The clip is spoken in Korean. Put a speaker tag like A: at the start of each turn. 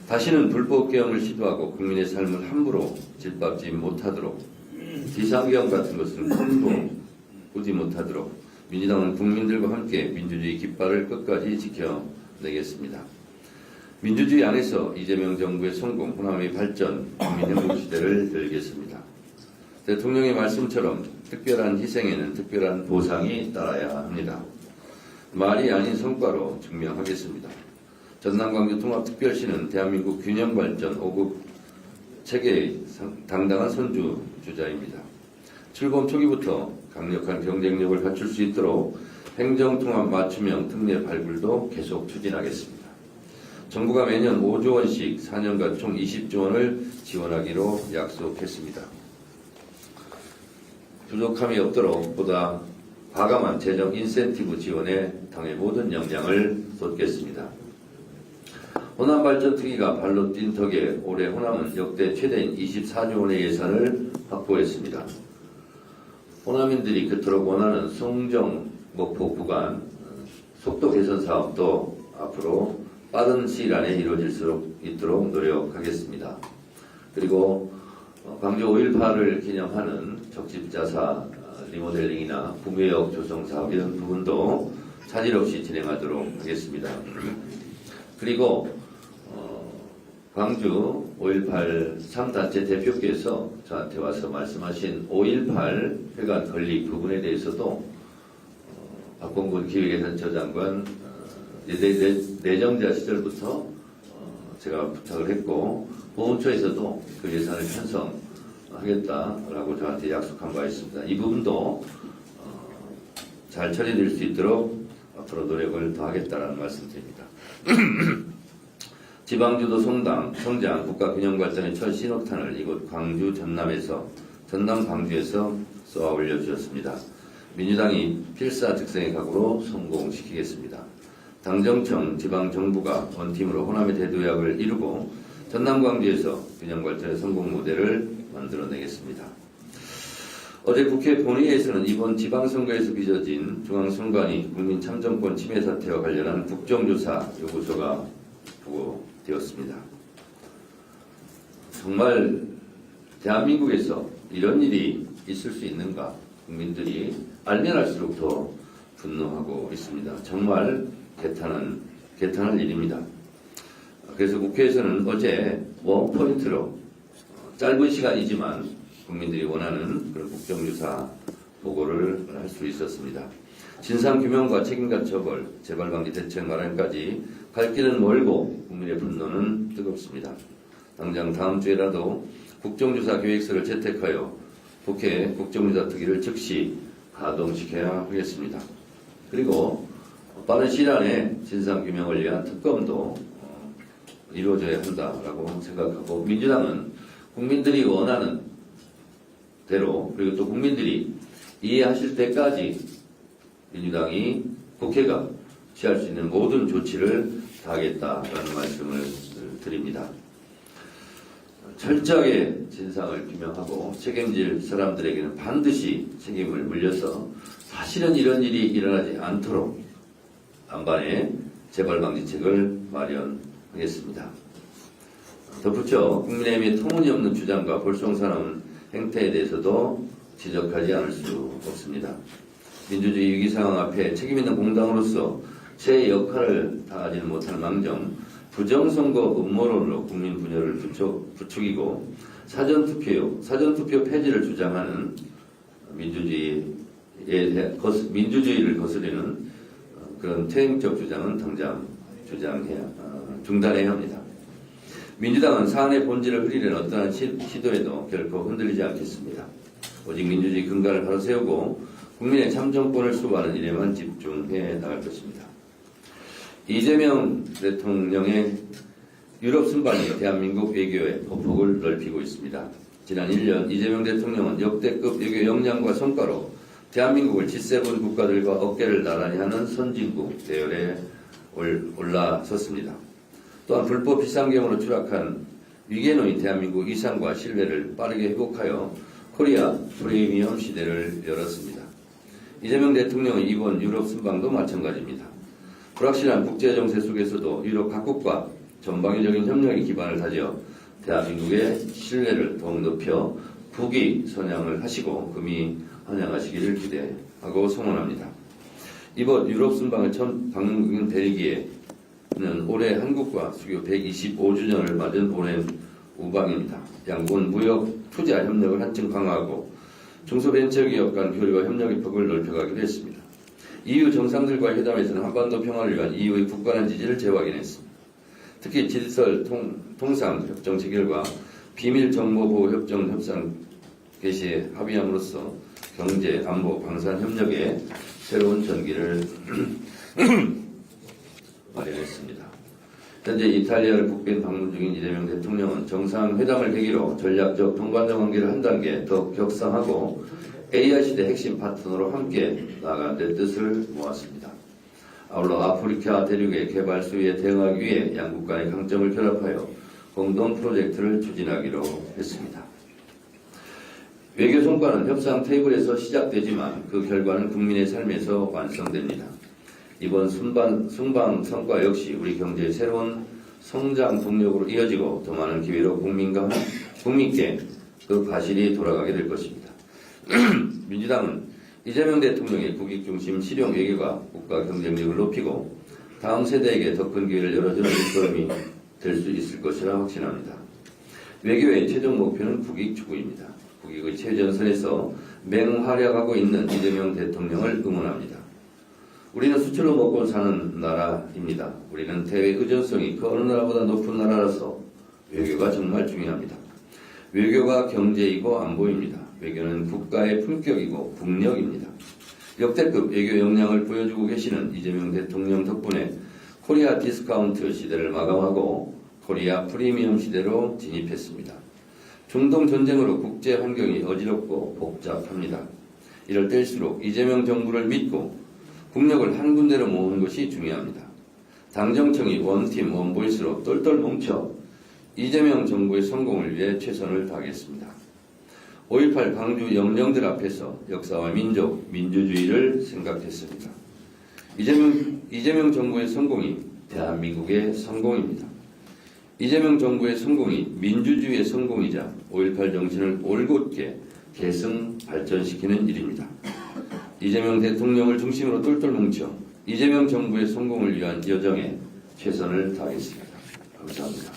A: 다시는 불법 개혁을 시도하고 국민의 삶을 함부로 짓밟지 못하도록 비상계엄 같은 것은 꿈도 꾸지 못하도록 민주당은 국민들과 함께 민주주의 깃발을 끝까지 지켜내겠습니다. 민주주의 안에서 이재명 정부의 성공, 호남의 발전, 국민행복 시대를 열겠습니다. 대통령의 말씀처럼 특별한 희생에는 특별한 보상이 따라야 합니다. 말이 아닌 성과로 증명하겠습니다. 전남광주통합특별시는 대한민국 균형발전 5급 체계의 당당한 선두주자입니다. 출범 초기부터 강력한 경쟁력을 갖출 수 있도록 행정통합 맞춤형 특례 발굴도 계속 추진하겠습니다. 정부가 매년 5조 원씩 4년간 총 20조 원을 지원하기로 약속했습니다. 부족함이 없도록 보다 과감한 재정 인센티브 지원에 당의 모든 역량을 쏟겠습니다. 호남발전특위가 발로 뛴 덕에 올해 호남은 역대 최대인 24조 원의 예산을 확보했습니다. 호남인들이 그토록 원하는 송정 목포 구간 속도 개선 사업도 앞으로 빠른 시일 안에 이루어질 수 있도록 노력하겠습니다. 그리고 광주 5.18을 기념하는 적집자사 리모델링이나 구매역 조성 사업 이런 부분도 차질 없이 진행하도록 하겠습니다. 그리고 광주 5.18 3단체 대표께서 저한테 와서 말씀하신 5.18 회관 건립 부분에 대해서도 박범근 기획예산처장관 내정자 시절부터 제가 부탁을 했고 보훈처에서도 그 예산을 편성하겠다라고 저한테 약속한 바 있습니다. 이 부분도 잘 처리될 수 있도록 앞으로 노력을 더하겠다라는 말씀드립니다. 지방주도 성장, 국가균형발전의 첫 신호탄을 이곳 광주 전남 광주에서 쏘아 올려주셨습니다. 민주당이 필사즉생의 각오로 성공시키겠습니다. 당정청, 지방정부가 원팀으로 호남의 대도약을 이루고 전남 광주에서 균형발전의 성공 모델을 만들어내겠습니다. 어제 국회 본회의에서는 이번 지방선거에서 빚어진 중앙선관위 국민참정권 침해 사태와 관련한 국정조사 요구서가 보고되었습니다. 정말 대한민국에서 이런 일이 있을 수 있는가? 국민들이 알면 알수록 더 분노하고 있습니다. 정말 개탄할 일입니다. 그래서 국회에서는 어제 원포인트로 짧은 시간이지만 국민들이 원하는 그런 국정조사 보고를 할 수 있었습니다. 진상규명과 책임과 처벌, 재발방지 대책 마련까지 갈 길은 멀고 국민의 분노는 뜨겁습니다. 당장 다음 주에라도 국정조사 계획서를 채택하여 국회 국정조사 특위를 즉시 가동시켜야 하겠습니다. 그리고 빠른 시일 안에 진상규명을 위한 특검도 이루어져야 한다라고 생각하고 민주당은 국민들이 원하는 대로 그리고 또 국민들이 이해하실 때까지 민주당이 국회가 취할 수 있는 모든 조치를 다하겠다라는 말씀을 드립니다. 철저하게 진상을 규명하고 책임질 사람들에게는 반드시 책임을 물려서 사실은 이런 일이 일어나지 않도록 안반의 재발방지책을 마련하겠습니다. 덧붙여 국민의힘의 터무니없는 주장과 볼썽사나운 행태에 대해서도 지적하지 않을 수 없습니다. 민주주의 위기 상황 앞에 책임있는 공당으로서 제 역할을 다하지는 못할 망정 부정선거 음모론으로 국민 분열을 부추기고 사전투표 폐지를 주장하는 민주주의를 거스르는 그런 퇴행적 주장은 당장 중단해야 합니다. 민주당은 사안의 본질을 흐리려는 어떠한 시도에도 결코 흔들리지 않겠습니다. 오직 민주주의 근간을 바로 세우고 국민의 참정권을 수호하는 일에만 집중해 나갈 것입니다. 이재명 대통령의 유럽 순방이 대한민국 외교의 보폭을 넓히고 있습니다. 지난 1년 이재명 대통령은 역대급 외교 역량과 성과로 대한민국을 G7 국가들과 어깨를 나란히 하는 선진국 대열에 올라섰습니다. 또한 불법 비상계엄으로 추락한 위기에 놓인 대한민국 위상과 신뢰를 빠르게 회복하여 코리아 프리미엄 시대를 열었습니다. 이재명 대통령의 이번 유럽 순방도 마찬가지입니다. 불확실한 국제정세 속에서도 유럽 각국과 전방위적인 협력의 기반을 다져 대한민국의 신뢰를 더욱 높여 국위 선양을 하시고 금이 환영하시기를 기대하고 소원합니다. 이번 유럽 순방을 처음 방문 대리기에는 올해 한국과 수교 125주년을 맞은 보낸 우방입니다. 양국은 무역, 투자 협력을 한층 강화하고 중소벤처기업 간 교류와 협력의 폭을 넓혀가기로 했습니다. EU 정상들과의 회담에서는 한반도 평화를 위한 EU의 굳건한 지지를 재확인했습니다. 특히 질서 통상 협정 체결과 비밀 정보 보호 협정 협상 개시에 합의함으로써 경제, 안보, 방산 협력에 새로운 전기를 마련했습니다. 현재 이탈리아를 국빈 방문 중인 이재명 대통령은 정상회담을 계기로 전략적 동반자 관계를 한 단계 더 격상하고 AI 시대 핵심 파트너로 함께 나아가는 뜻을 모았습니다. 아울러 아프리카 대륙의 개발 수위에 대응하기 위해 양국 간의 강점을 결합하여 공동 프로젝트를 추진하기로 했습니다. 외교 성과는 협상 테이블에서 시작되지만 그 결과는 국민의 삶에서 완성됩니다. 이번 순방 성과 역시 우리 경제의 새로운 성장 동력으로 이어지고 더 많은 기회로 국민께 그 과실이 돌아가게 될 것입니다. 민주당은 이재명 대통령의 국익중심 실용 외교가 국가 경쟁력을 높이고 다음 세대에게 더 큰 기회를 열어주는 일걸음이 될 수 있을 것이라 확신합니다. 외교의 최종 목표는 국익 추구입니다. 국익의 최전선에서 맹활약하고 있는 이재명 대통령을 응원합니다. 우리는 수출로 먹고 사는 나라입니다. 우리는 대외 의존성이 그 어느 나라보다 높은 나라라서 외교가 정말 중요합니다. 외교가 경제이고 안보입니다. 외교는 국가의 품격이고 국력입니다. 역대급 외교 역량을 보여주고 계시는 이재명 대통령 덕분에 코리아 디스카운트 시대를 마감하고 코리아 프리미엄 시대로 진입했습니다. 중동 전쟁으로 국제 환경이 어지럽고 복잡합니다. 이럴 때일수록 이재명 정부를 믿고 국력을 한 군데로 모으는 것이 중요합니다. 당정청이 원팀 원보이스로 똘똘 뭉쳐 이재명 정부의 성공을 위해 최선을 다하겠습니다. 5.18 광주 영령들 앞에서 역사와 민족, 민주주의를 생각했습니다. 이재명 정부의 성공이 대한민국의 성공입니다. 이재명 정부의 성공이 민주주의의 성공이자 5.18 정신을 올곧게 계승 발전시키는 일입니다. 이재명 대통령을 중심으로 똘똘 뭉쳐 이재명 정부의 성공을 위한 여정에 최선을 다하겠습니다. 감사합니다.